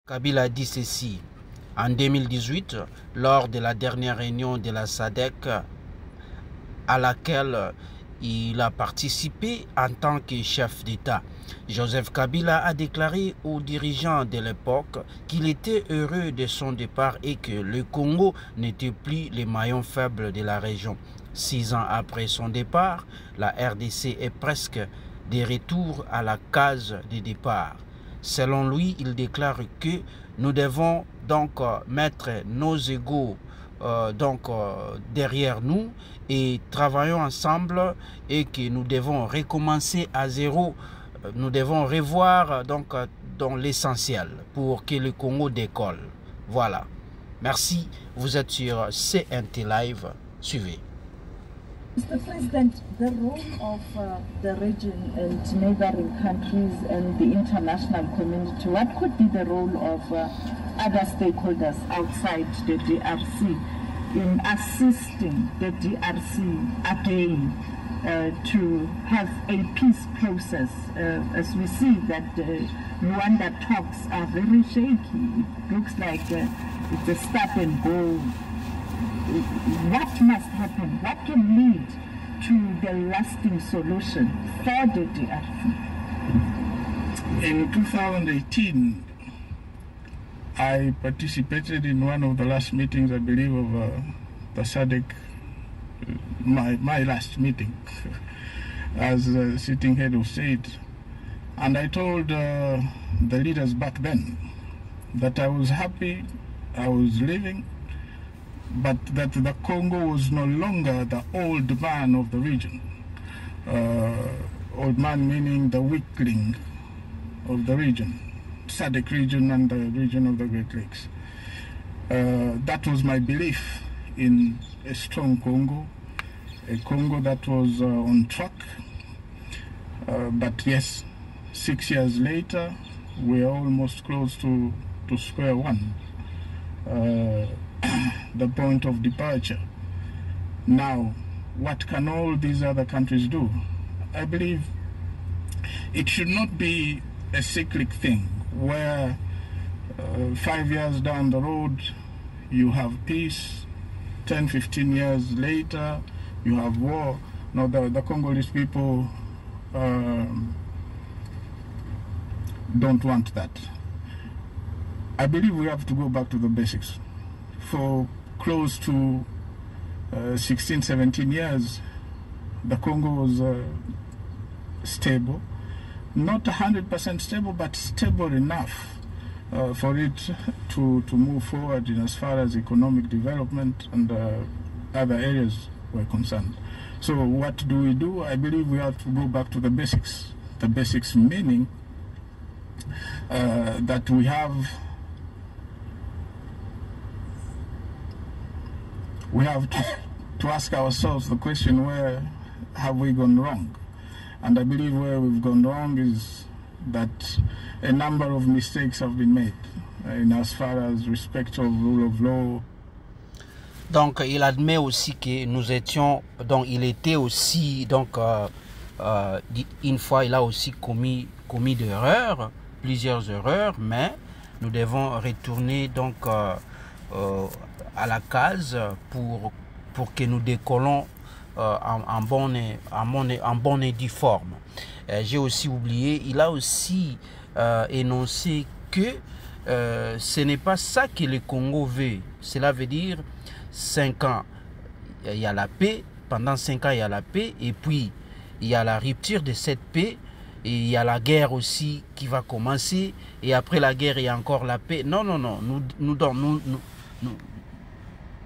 Kabila a dit ceci en 2018 lors de la dernière réunion de la SADC à laquelle il a participé en tant que chef d'État. Joseph Kabila a déclaré aux dirigeants de l'époque qu'il était heureux de son départ et que le Congo n'était plus le maillon faible de la région. 6 ans après son départ, la RDC est presque de retour à la case de départ. Selon lui, il déclare que nous devons donc mettre nos égos derrière nous et travaillons ensemble et que nous devons recommencer à zéro. Nous devons revoir dans l'essentiel pour que le Congo décolle. Voilà. Merci. Vous êtes sur CNT Live. Suivez. Mr. President, the role of the region and neighboring countries and the international community, what could be the role of other stakeholders outside the DRC in assisting the DRC again to have a peace process, as we see that Rwanda talks are very shaky. It looks like it's a stop and go. What must happen? What can lead to the lasting solution for the DRC? In 2018, I participated in one of the last meetings, I believe, of the SADC, my last meeting as sitting head of state. And I told the leaders back then that I was happy, I was living, but that the Congo was no longer the old man of the region. Old man meaning the weakling of the region, SADC region and the region of the Great Lakes. That was my belief in a strong Congo, a Congo that was on track. But yes, 6 years later, we're almost close to square one. The point of departure. Now, what can all these other countries do? I believe it should not be a cyclic thing where 5 years down the road you have peace, 10, 15 years later you have war. Now the Congolese people don't want that. I believe we have to go back to the basics. For close to 16, 17 years, the Congo was stable. Not 100% stable, but stable enough for it to move forward in as far as economic development and other areas were concerned. So what do? I believe we have to go back to the basics. The basics meaning that we have to ask ourselves the question, where have we gone wrong? And I believe where we've gone wrong is that a number of mistakes have been made in as far as respect of rule of law. Donc il admet aussi que nous étions, donc il était aussi, donc une fois il a aussi commis d'erreurs, plusieurs erreurs, mais nous devons retourner donc à la case pour que nous décollons en bonne et due forme. J'ai aussi oublié, il a aussi énoncé que ce n'est pas ça que le Congo veut. Cela veut dire 5 ans, il y a la paix, pendant 5 ans il y a la paix, et puis il y a la rupture de cette paix, et il y a la guerre aussi qui va commencer, et après la guerre il y a encore la paix. Non, non, non,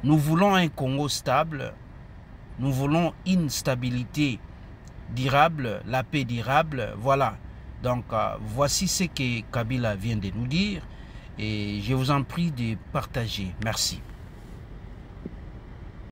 nous voulons un Congo stable, nous voulons une stabilité durable, la paix durable, voilà. Donc voici ce que Kabila vient de nous dire, et je vous en prie de partager. Merci.